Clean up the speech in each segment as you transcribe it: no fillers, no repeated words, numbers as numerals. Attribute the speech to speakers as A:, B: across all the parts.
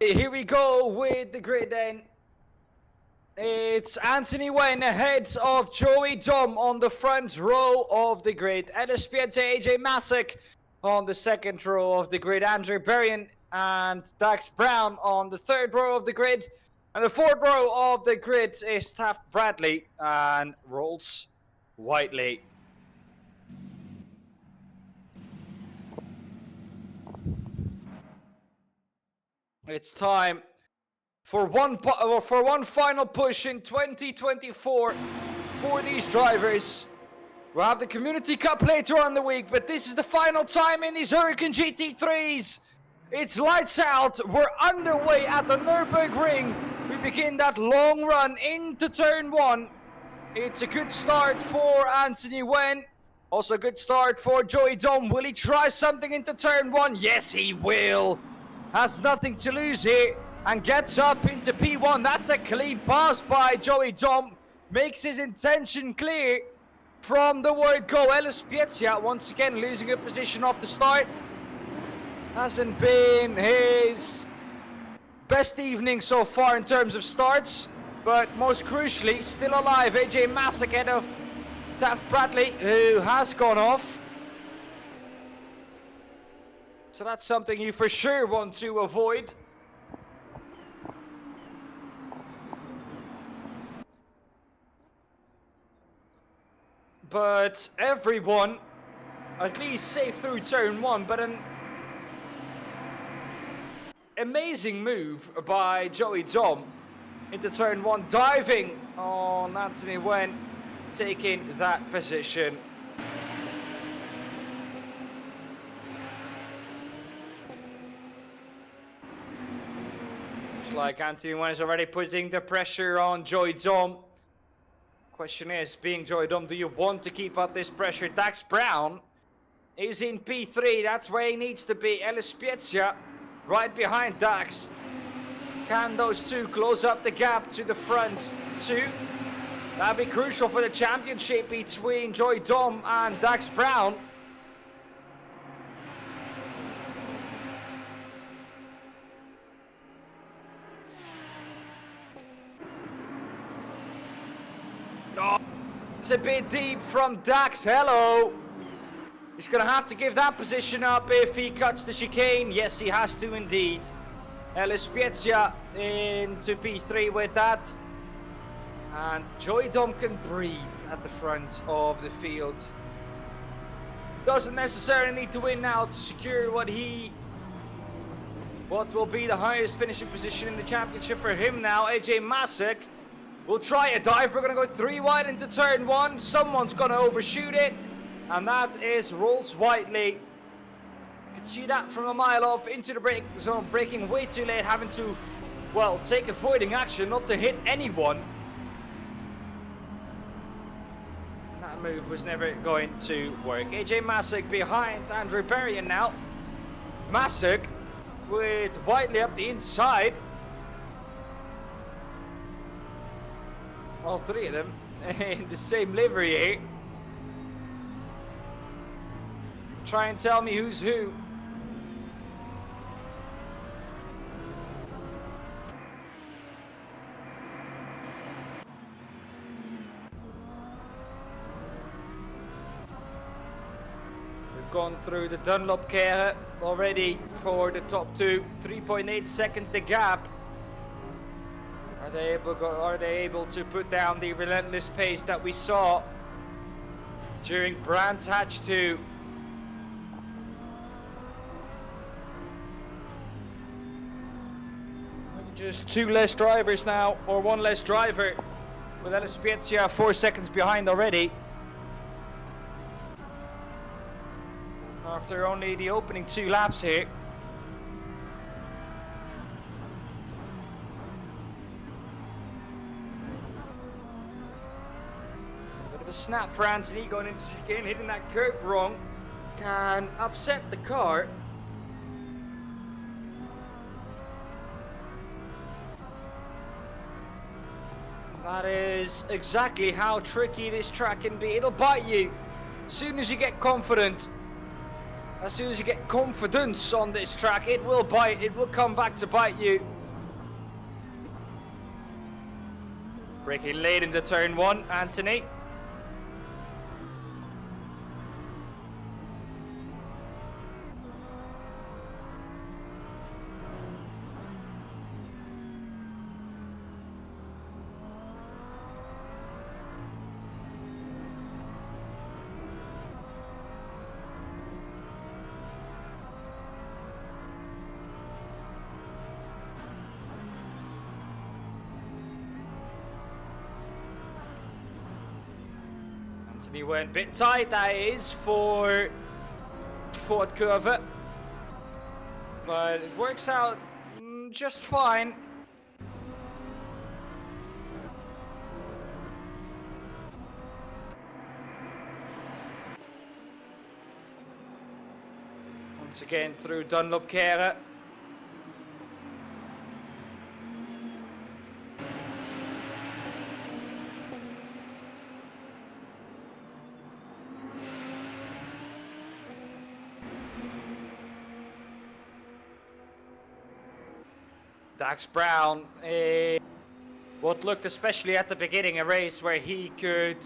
A: Here we go with the grid then. It's Anthony Wen ahead of Joey Dom on the front row of the grid. Ellis Pieta, AJ Masek on the second row of the grid. Andrew Berrien and Dax Brown on the third row of the grid. And the fourth row of the grid is Taft Bradley and Rolls Whiteley. It's time for one final push in 2024 for these drivers. We'll have the Community Cup later on in the week, but this is the final time in these Huracán GT3s. It's lights out. We're underway at the Nurburgring. We begin that long run into turn one. It's a good start for Anthony Wen. Also a good start for Joey Dom. Will he try something into turn one? Yes, he will. Has nothing to lose here and gets up into P1. That's a clean pass by Joey Dom. Makes his intention clear from the word go. Ellis Pieta once again losing a position off the start. Hasn't been his best evening so far in terms of starts, but most crucially still alive. AJ Masek ahead of Taft Bradley, who has gone off. So that's something you for sure want to avoid. But everyone at least safe through turn one, but an amazing move by Joey Dom into turn one, diving on Anthony Wen, taking that position. Looks like Anthony Wen is already putting the pressure on Joey Dom. Question is, being Joey Dom, do you want to keep up this pressure? Dax Brown is in P3, that's where he needs to be. Ellis Pieta right behind Dax. Can those two close up the gap to the front two? That'd be crucial for the championship between Joey Dom and Dax Brown. Oh, it's a bit deep from Dax. Hello. He's going to have to give that position up if he cuts the chicane. Yes, he has to indeed. Ellis Pieta into P3 with that. And Joey Dom can breathe at the front of the field. Doesn't necessarily need to win now to secure what will be the highest finishing position in the championship for him now. AJ Masek will try a dive. We're going to go 3 wide into turn one. Someone's going to overshoot it. And that is Rolls Whiteley. You can see that from a mile off into the break zone, braking way too late, having to, well, take avoiding action, not to hit anyone. That move was never going to work. AJ Masek behind Andrew Berrien now. Masek with Whiteley up the inside. All three of them in the same livery here. Try and tell me who's who. We've gone through the Dunlop care already for the top two. 3.8 seconds the gap. Are they able to put down the relentless pace that we saw during Brands Hatch 2? Just 2 less drivers now, or 1 less driver, with Ellis Pieta 4 seconds behind already. After only the opening 2 laps here. Bit of a snap for Anthony going into chicane, hitting that curb wrong. Can upset the car. That is exactly how tricky this track can be. It'll bite you as soon as you get confident. As soon as you get confidence on this track, it will bite. It will come back to bite you. Braking late into turn 1, Anthony. Anthony went a bit tight, that is, for fourth curve. But it works out just fine. Once again through Dunlop Kera. Dax Brown, what looked, especially at the beginning, a race where he could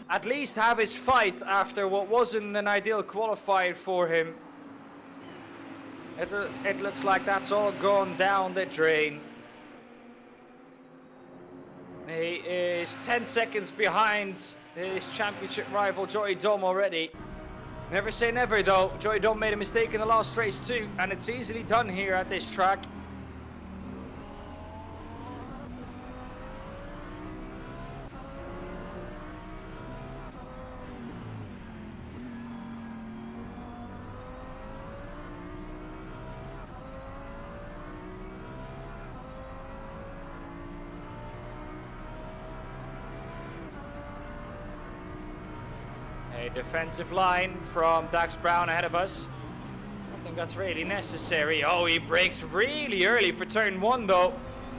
A: at least have his fight after what wasn't an ideal qualifier for him. It looks like that's all gone down the drain. He is 10 seconds behind his championship rival Joey Dom already. Never say never though. Joey Dom made a mistake in the last race too, and it's easily done here at this track. A defensive line from Dax Brown ahead of us. I don't think that's really necessary. Oh, he brakes really early for turn 1 though.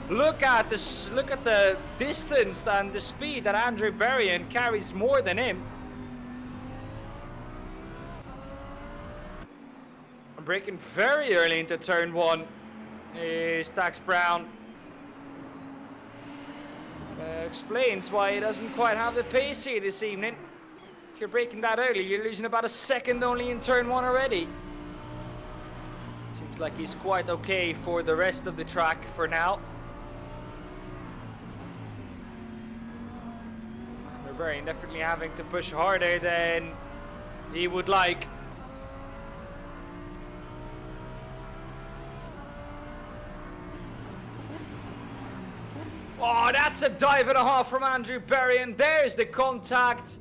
A: Look at this, look at the distance and the speed that Andrew Berrien carries more than him. I'm braking very early into turn 1 is Dax Brown. Explains why he doesn't quite have the pace here this evening. If you're braking that early, you're losing about a second only in turn 1 already. Seems like he's quite okay for the rest of the track for now. Nurburgring definitely having to push harder than he would like. Oh, that's a dive and a half from Andrew Berrien. There's the contact.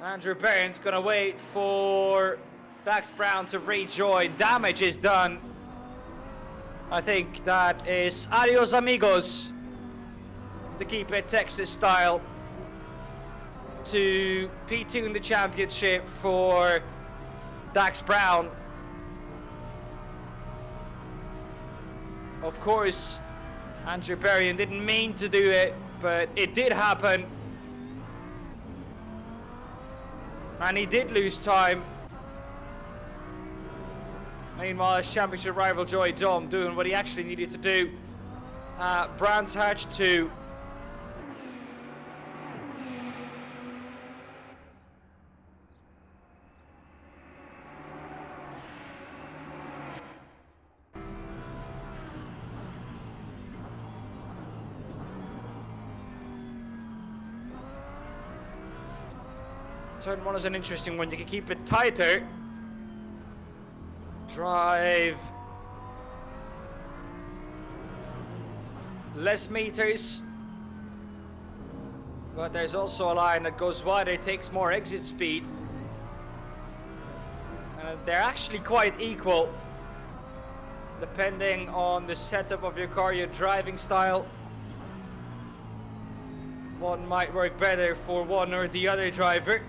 A: Andrew Berrien's gonna wait for Dax Brown to rejoin. Damage is done. I think that is adios amigos, to keep it Texas style, to P2 in the championship for Dax Brown. Of course, Andrew Berrien didn't mean to do it, but it did happen. And he did lose time. Meanwhile, his championship rival Joey Dom doing what he actually needed to do. Brands Hatch 2. Turn 1 is an interesting one. You can keep it tighter. Drive less meters. But there's also a line that goes wider, takes more exit speed. And they're actually quite equal, depending on the setup of your car, your driving style. One might work better for one or the other driver.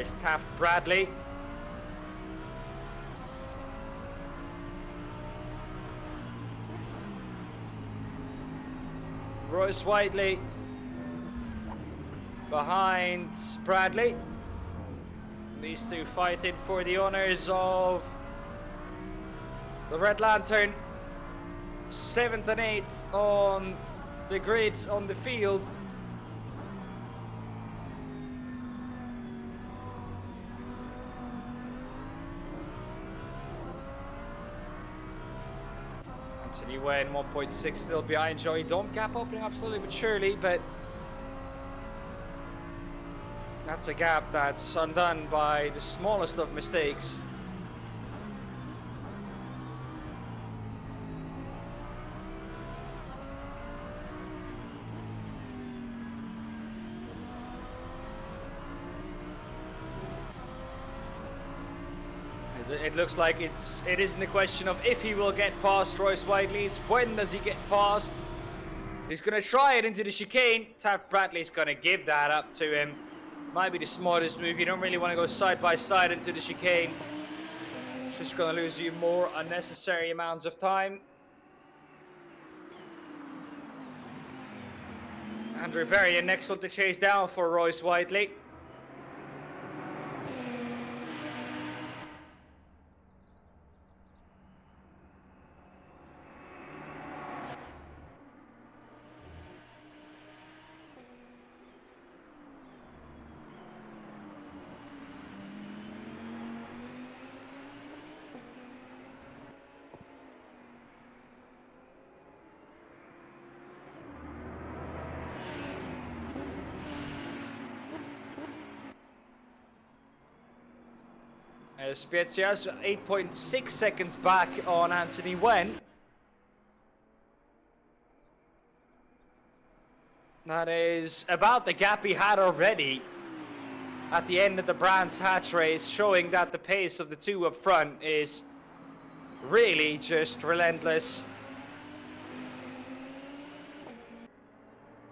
A: is Taft Bradley. Royce Whiteley behind Bradley. These two fighting for the honors of the Red Lantern. 7th and 8th on the grid on the field. Anthony Wen 1.6 still behind Joey Dom. Gap opening up slowly but surely, but that's a gap that's undone by the smallest of mistakes. It looks like it isn't a question of if he will get past Royce Whiteley, it's when does he get past. He's going to try it into the chicane. Taft Bradley's going to give that up to him. Might be the smartest move. You don't really want to go side by side into the chicane. It's just going to lose you more unnecessary amounts of time. Andrew Berrien next one to chase down for Royce Whiteley. Spezzia's 8.6 seconds back on Anthony Wen. That is about the gap he had already at the end of the Brands Hatch race, showing that the pace of the two up front is really just relentless.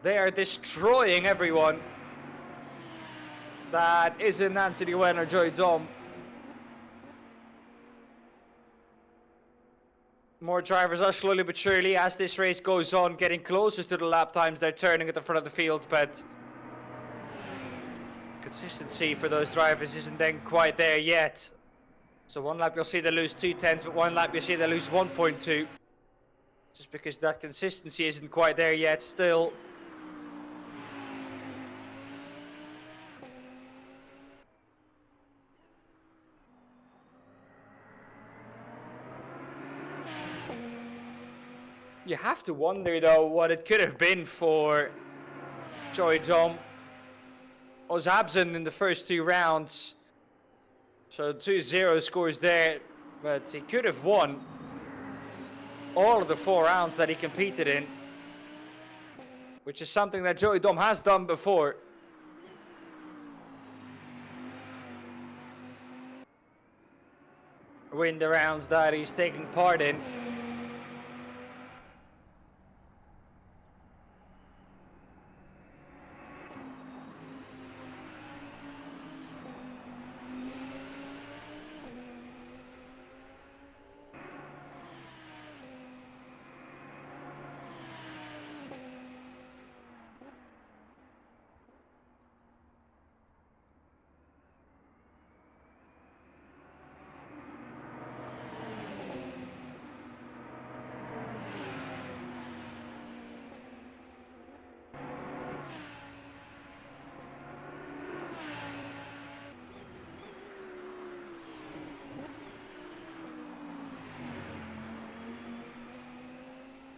A: They are destroying everyone that isn't Anthony Wen or Joey Dom. More drivers are slowly but surely, as this race goes on, getting closer to the lap times. They're turning at the front of the field, but consistency for those drivers isn't then quite there yet. So one lap you'll see they lose 2/10, but one lap you'll see they lose 1.2. Just because that consistency isn't quite there yet still. You have to wonder, though, what it could have been for Joey Dom. Was absent in the first two rounds. So 2-0 scores there, but he could have won all of the 4 rounds that he competed in, which is something that Joey Dom has done before. Win the rounds that he's taking part in.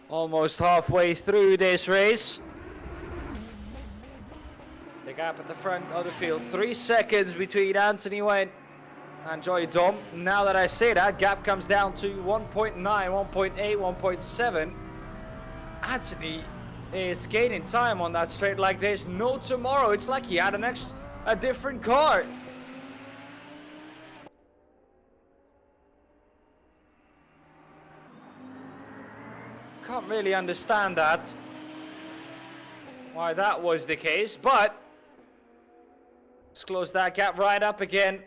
A: Almost halfway through this race. The gap at the front of the field. 3 seconds between Anthony Wen and Joey Dom. Now that I say that, gap comes down to 1.9, 1.8, 1.7. Anthony is gaining time on that straight like there's no tomorrow. It's like he had a different car. Can't really understand that, why that was the case, but Let's close that gap right up again.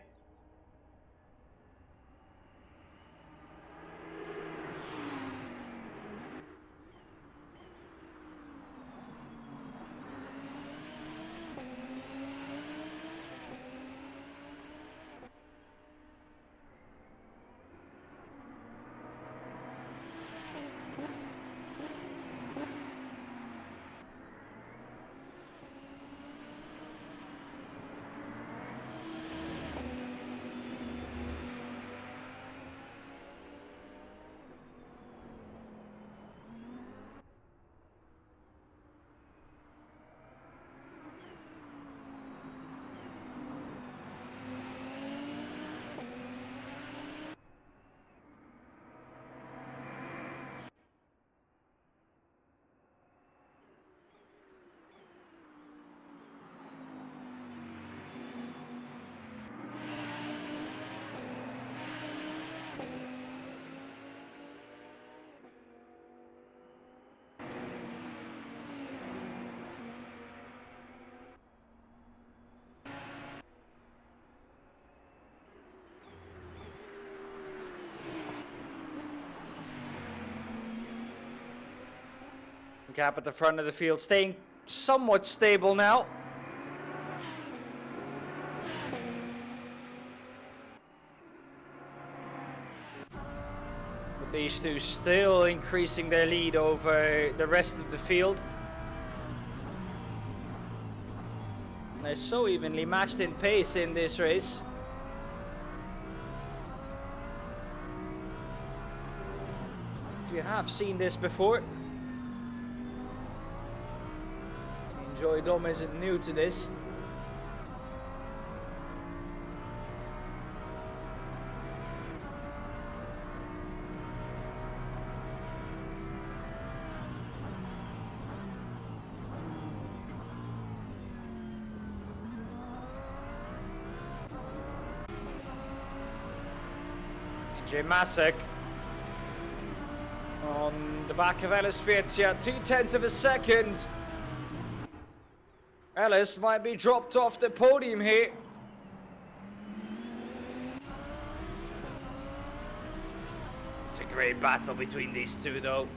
A: Gap at the front of the field, staying somewhat stable now. But these two still increasing their lead over the rest of the field. They're so evenly matched in pace in this race. You have seen this before. Joy Dom isn't new to this. AJ Masek on the back of Ellis Spezia, 0.2 of a second. Ellis might be dropped off the podium here. It's a great battle between these two though.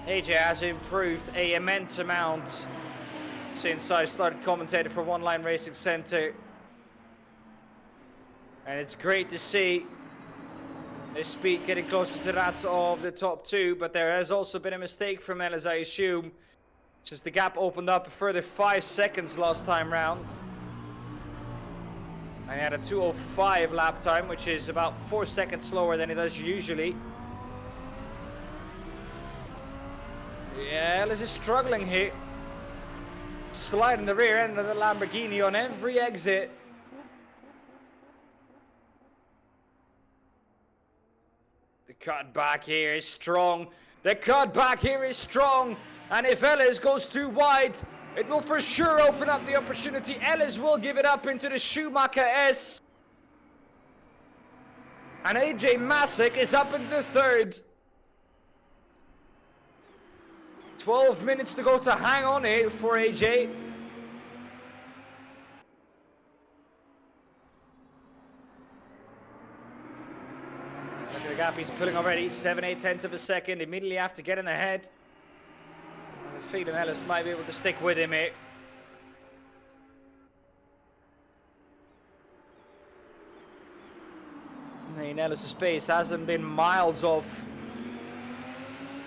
A: AJ has improved a immense amount since I started commentating for One Line Racing Center. And it's great to see his speed getting closer to that of the top two, but there has also been a mistake from Ellis, I assume. Since the gap opened up a further 5 seconds last time round. I had a 2:05 lap time, which is about 4 seconds slower than it does usually. Yeah, Ellis is struggling here. Sliding the rear end of the Lamborghini on every exit. The cut back here is strong. The cut back here is strong, and if Ellis goes too wide, it will for sure open up the opportunity. Ellis will give it up into the Schumacher S. And AJ Masek is up into third. 12 minutes to go to hang on here for AJ. Look at the gap he's pulling already, 7/8 of a second, immediately after getting ahead. I have a feeling Ellis might be able to stick with him here. I mean, Ellis' pace hasn't been miles off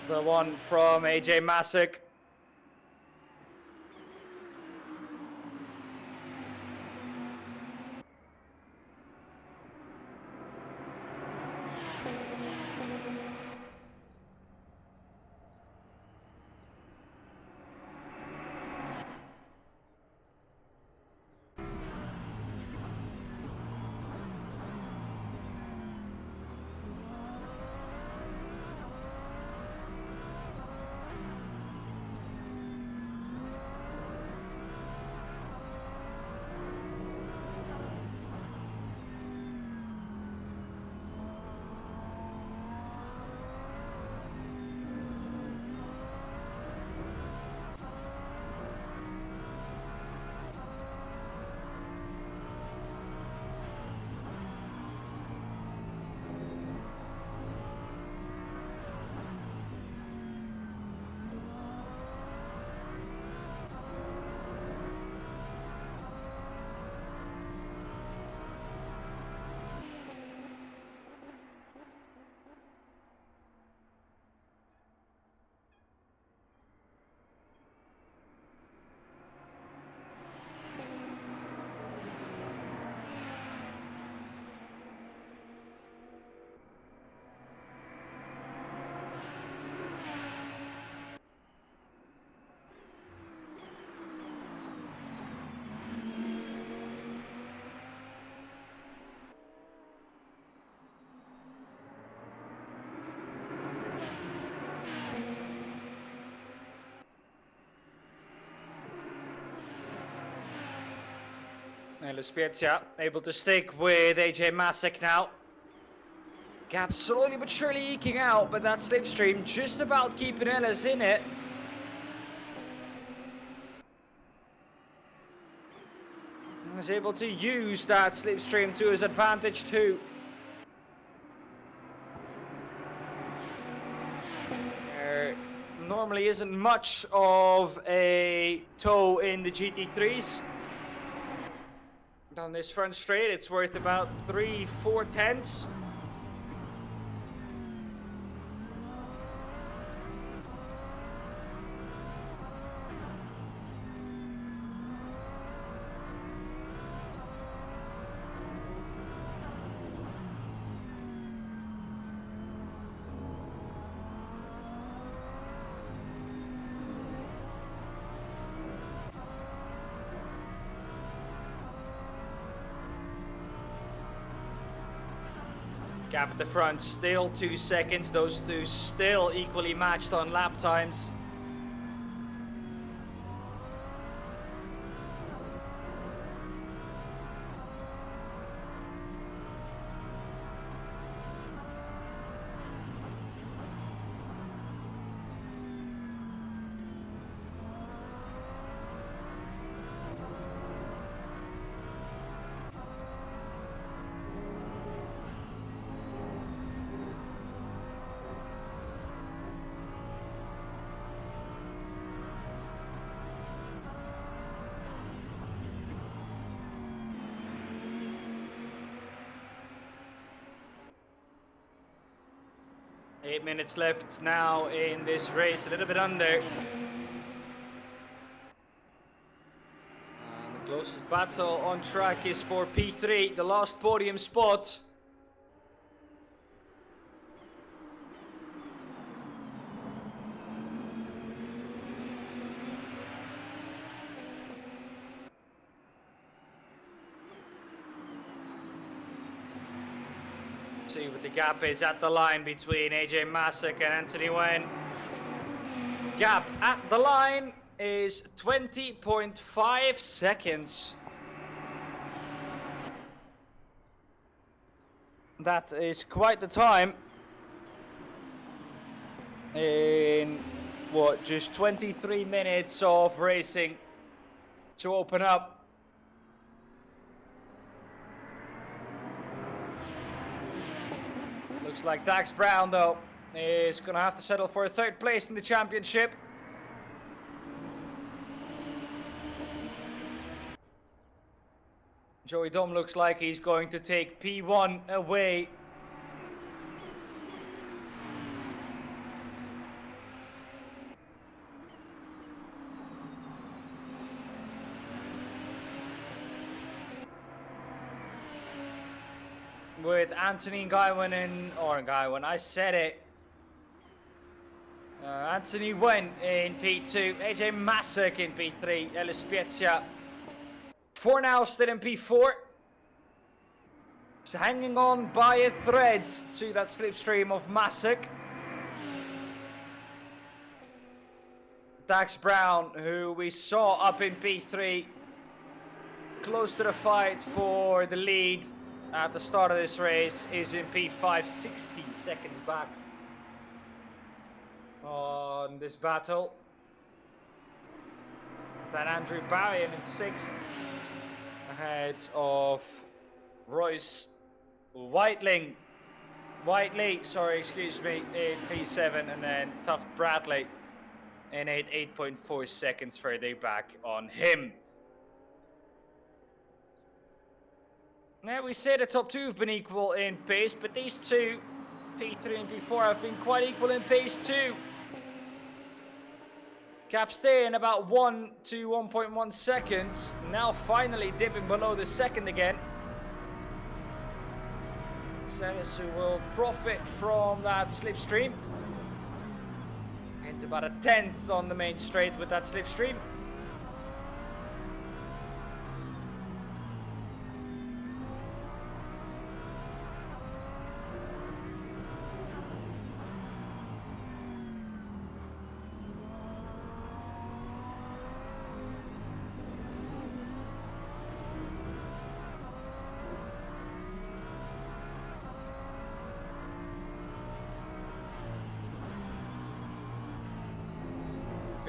A: the one from AJ Masek. And La Spezia able to stick with AJ Masek now. Gap slowly but surely eking out, but that slipstream just about keeping Ellis in it. And is able to use that slipstream to his advantage too. There normally isn't much of a toe in the GT3s. On this front straight, it's worth about 3/4 tenths. Gap at the front, still 2 seconds. Those two still equally matched on lap times. Eight minutes left now in this race, a little bit under. And the closest battle on track is for P3, the last podium spot. See what the gap is at the line between AJ Masek and Anthony Wen. Gap at the line is 20.5 seconds. That is quite the time. In what, just 23 minutes of racing to open up. Looks like Dax Brown, though, is going to have to settle for a third place in the championship. Joey Dom looks like he's going to take P1 away. With Anthony Guywan, I said it. Anthony Wen in P2, AJ Masek in P3, La Spezia for now still in P4. It's hanging on by a thread to that slipstream of Masek. Dax Brown, who we saw up in P3, close to the fight for the lead at the start of this race, is in P5, 16 seconds back on this battle. Then Andrew Barry in 6th, ahead of Royce Whiteley, excuse me, in P7, and then Tuft Bradley in 8.4 seconds further back on him. Now, we say the top two have been equal in pace, but these two, P3 and P4, have been quite equal in pace too. Gap staying about 1 to 1.1 seconds. Now finally dipping below the second again. Ceres, who will profit from that slipstream. It's about a 10th on the main straight with that slipstream.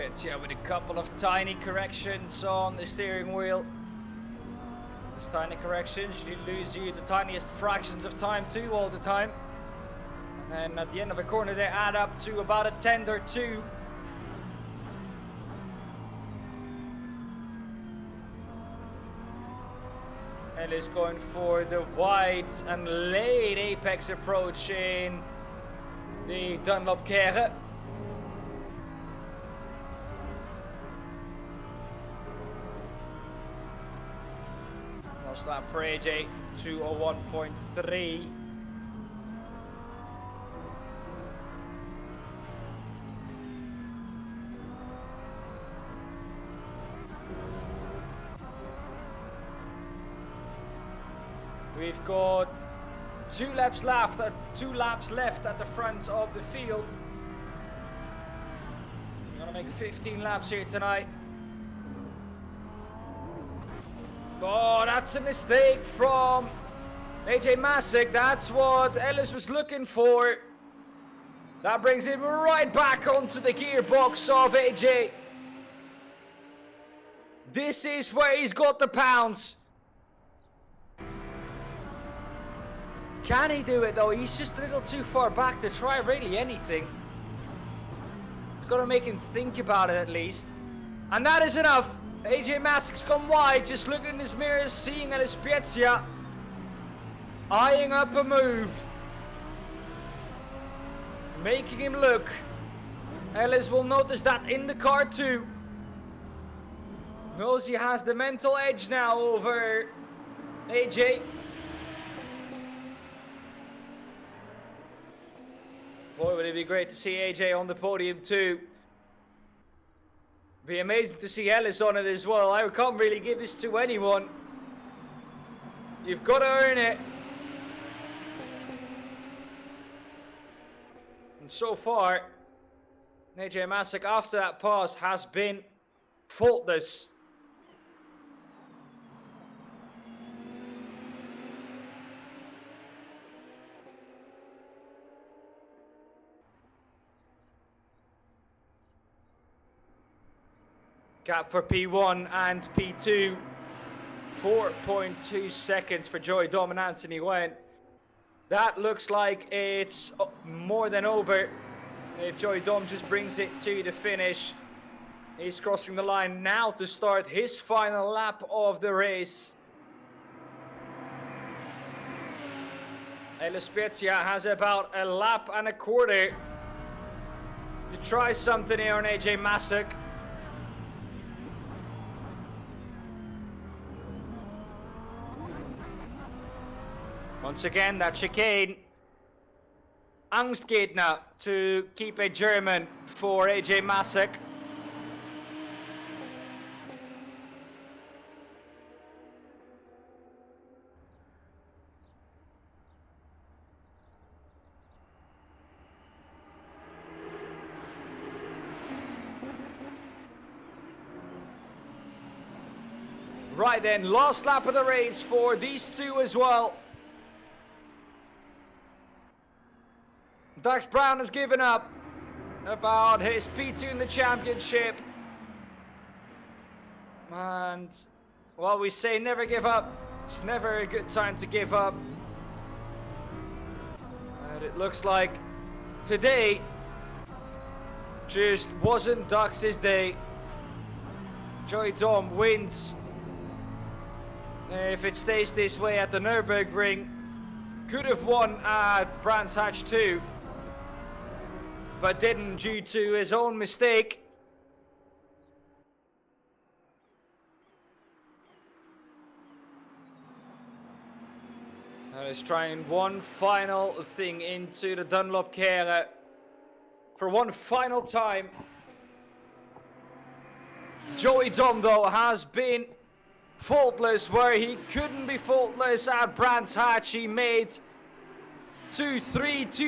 A: Spezia with a couple of tiny corrections on the steering wheel. Those tiny corrections, you lose you the tiniest fractions of time too all the time. And then at the end of a corner they add up to about a tenth or two. Ellis going for the wide and late apex approach in the Dunlop Kere. Last lap for AJ, 2:01.3. We've got 2 laps left at the front of the field. We're gonna make 15 laps here tonight. Oh, that's a mistake from AJ Masick. That's what Ellis was looking for. That brings him right back onto the gearbox of AJ. This is where he's got the pounds. Can he do it though? He's just a little too far back to try really anything. Gotta make him think about it at least. And that is enough. AJ Masick's gone wide, just looking in his mirrors, seeing Ellis Spezia eyeing up a move, making him look. Ellis will notice that in the car too. Knows he has the mental edge now over AJ. Boy, would it be great to see AJ on the podium too. Be amazing to see Ellis on it as well. I can't really give this to anyone. You've got to earn it. And so far, AJ Masick after that pass has been faultless. Gap for P1 and P2, 4.2 seconds for Joey Dom and Anthony Nguyen. That looks like it's more than over. If Joey Dom just brings it to the finish, he's crossing the line now to start his final lap of the race. Ellis Spezia has about a lap and a quarter to try something here on AJ Masick. Once again, that chicane. Angstgegner to keep a German for AJ Masick. Right then, last lap of the race for these two as well. Dax Brown has given up about his P2 in the championship. And, well, we say never give up. It's never a good time to give up. And it looks like today just wasn't Dax's day. Joey Dom wins. If it stays this way at the Nurburgring, could have won at Brands Hatch 2. But didn't due to his own mistake. He's trying one final thing into the Dunlop Kere for one final time. Joey Dom though has been faultless where he couldn't be faultless at Brands Hatch. He made two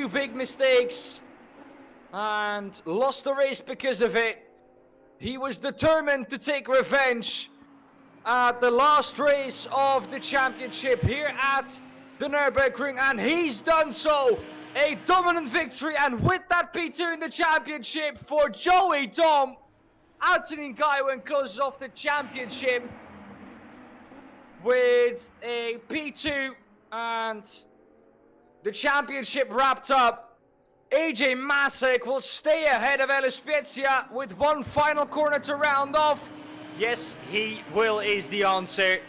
A: big mistakes and lost the race because of it. He was determined to take revenge at the last race of the championship here at the Nurburgring, and he's done so. A dominant victory, and with that P2 in the championship for Joey Dom. Anthony Guywen closes off the championship with a P2, and the championship wrapped up. AJ Masek will stay ahead of Ellis Spezia with one final corner to round off. Yes, he will is the answer.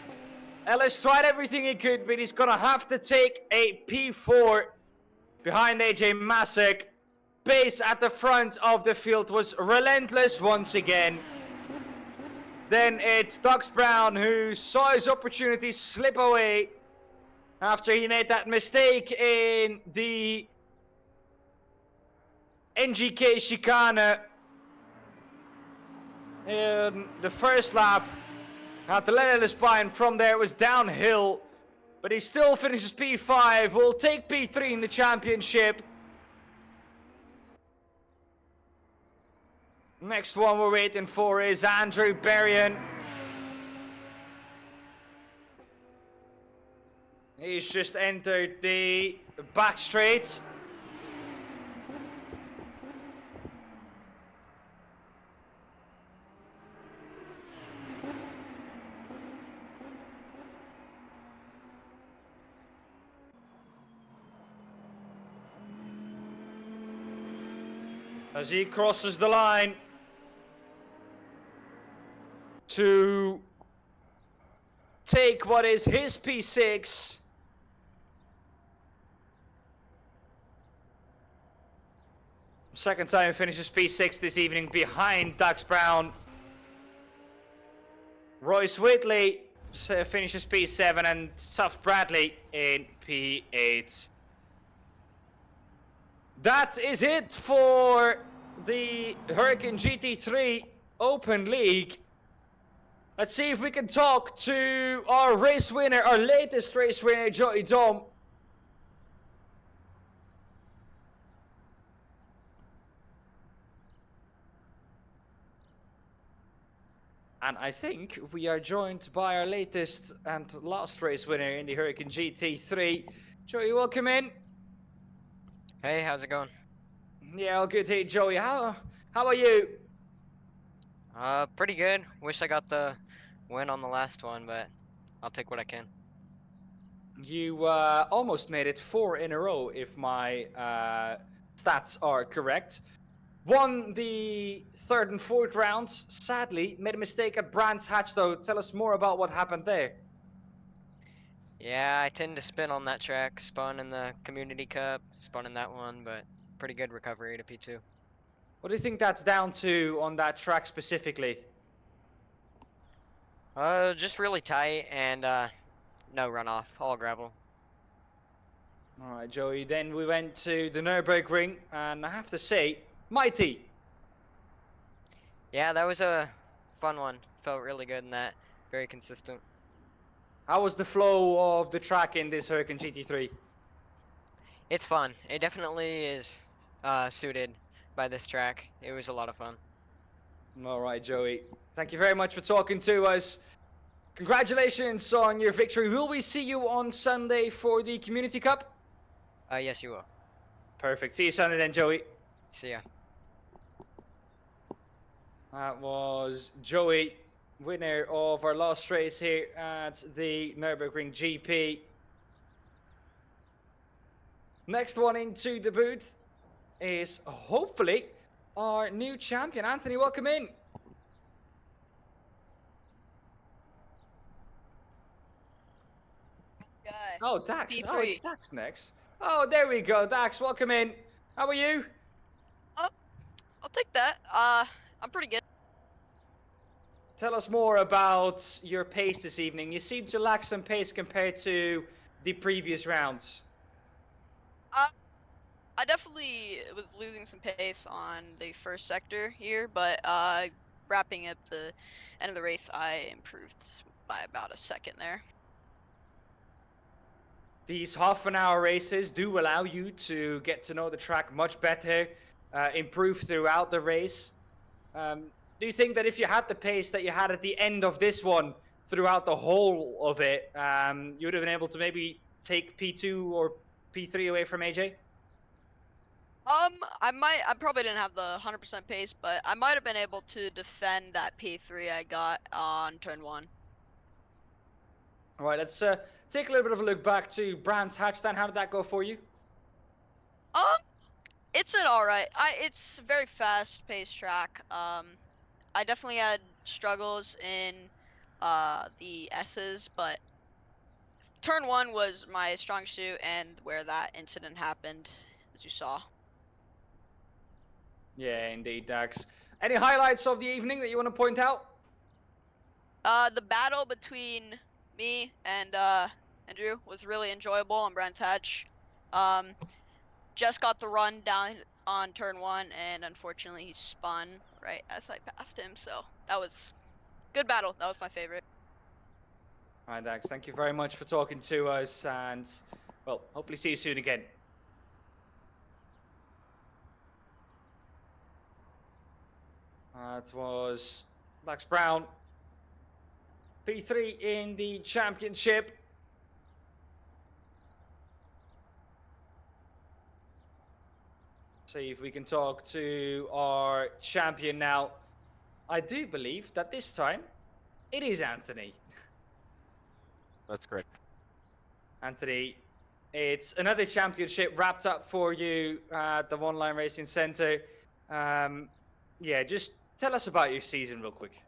A: Ellis tried everything he could, but he's gonna have to take a P4 behind AJ Masek. Pace at the front of the field was relentless once again. Then it's Dux Brown who saw his opportunity slip away after he made that mistake in the NGK chicane in the first lap. Had to let Ellis by, and from there it was downhill. But he still finishes P5. Will take P3 in the championship. Next one we're waiting for is Andrew Berrien. He's just entered the back straight. As he crosses the line to take what is his P6. Second time he finishes P6 this evening behind Dux Brown. Royce Whitley finishes P7 and Tuff Bradley in P8. That is it for the Huracán GT3 Open League. Let's see if we can talk to our race winner, our latest race winner, Joey Dom. And I think we are joined by our latest and last race winner in the Huracán GT3. Joey, welcome in.
B: Hey, how's it going?
A: Yeah, all good. Hey, Joey, how are you?
B: Pretty good. Wish I got the win on the last one, but I'll take what I can.
A: You almost made it 4 in a row, if my stats are correct. Won the 3rd and 4th rounds. Sadly, made a mistake at Brands Hatch, though. Tell us more about what happened there.
B: Yeah, I tend to spin on that track. Spun in the Community Cup, spun in that one, but pretty good recovery to P2.
A: What do you think that's down to on that track specifically?
B: Just really tight and no runoff, all gravel.
A: All right, Joey. Then we went to the Nurburgring, and I have to say, mighty.
B: Yeah, that was a fun one. Felt really good in that. Very consistent.
A: How was the flow of the track in this Huracán GT3?
B: It's fun. It definitely is suited by this track. It was a lot of fun.
A: All right, Joey. Thank you very much for talking to us. Congratulations on your victory. Will we see you on Sunday for the Community Cup?
B: Yes, you will.
A: Perfect. See you Sunday then, Joey.
B: See ya.
A: That was Joey, winner of our last race here at the Nurburgring GP. Next one into the booth is hopefully our new champion. Anthony, welcome in.
C: Guy.
A: Oh, Dax.
C: P3.
A: Oh, it's Dax next. Oh, there we go. Dax, welcome in. How are you?
C: I'll take that. I'm pretty good.
A: Tell us more about your pace this evening. You seem to lack some pace compared to the previous rounds.
C: I definitely was losing some pace on the first sector here, but wrapping up the end of the race, I improved by about a second there.
A: These half-an-hour races do allow you to get to know the track much better, improve throughout the race. Do you think that if you had the pace that you had at the end of this one throughout the whole of it, you would have been able to maybe take P2 or P3 away from AJ?
C: I probably didn't have the 100% pace, but I might have been able to defend that P3 I got on turn 1.
A: All right, let's take a little bit of a look back to Brands Hatch then. How did that go for you?
C: It's an alright. It's a very fast-paced track. I definitely had struggles in the S's, but turn 1 was my strong suit and where that incident happened, as you saw.
A: Yeah, indeed, Dax. Any highlights of the evening that you want to point out?
C: The battle between me and Andrew was really enjoyable on Brands Hatch. Just got the run down on turn 1, and unfortunately he spun right as I passed him, so that was good battle. That was my favorite.
A: All right, Dax, thank you very much for talking to us, and, well, hopefully see you soon again. That was Dax Brown, P3 in the championship. See if we can talk to our champion now. I do believe that this time it is Anthony.
D: That's correct.
A: Anthony, it's another championship wrapped up for you at the One Line Racing Center. Yeah, just tell us about your season real quick.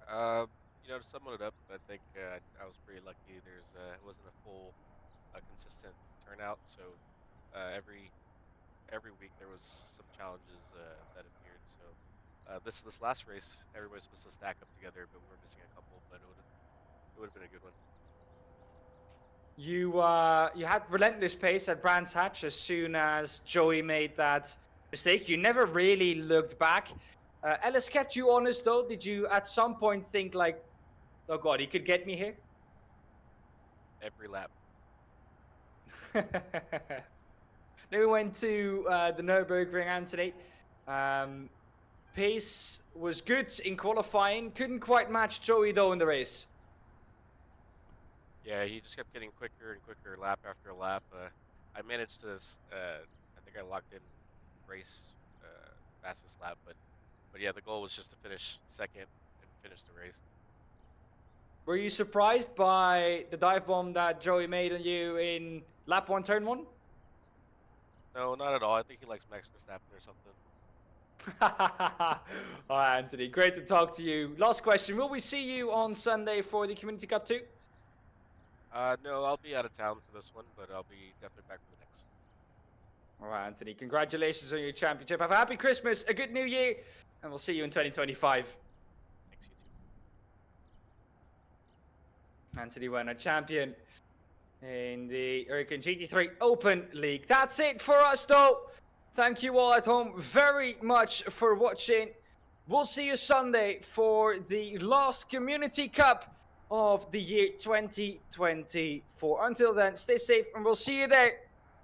D: To sum it up, I think I was pretty lucky. It wasn't a full, consistent turnout, so every week there was some challenges that appeared. So this last race, everybody's supposed to stack up together, but we were missing a couple. But it would have been a good one.
A: You had relentless pace at Brands Hatch as soon as Joey made that mistake. You never really looked back. Ellis kept you honest though. Did you at some point think like, oh god, he could get me here?
D: Every lap.
A: Then we went to the Nurburgring, Anthony. Pace was good in qualifying. Couldn't quite match Joey though in the race.
D: Yeah, he just kept getting quicker and quicker, lap after lap. I managed to, I think I locked in race fastest lap, but yeah, the goal was just to finish second and finish the race.
A: Were you surprised by the dive bomb that Joey made on you in lap 1, turn 1?
D: No, not at all. I think he likes Max Verstappen or something.
A: All right, Anthony, great to talk to you. Last question, will we see you on Sunday for the Community Cup too?
D: No, I'll be out of town for this one, but I'll be definitely back for the next.
A: All right, Anthony, congratulations on your championship. Have a happy Christmas, a good new year, and we'll see you in 2025.
D: Thanks, you too.
A: Anthony Werner, champion in the Huracán GT3 Open League. That's it for us, though. Thank you all at home very much for watching. We'll see you Sunday for the last Community Cup of the year 2024. Until then, stay safe, and we'll see you there.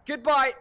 A: Goodbye.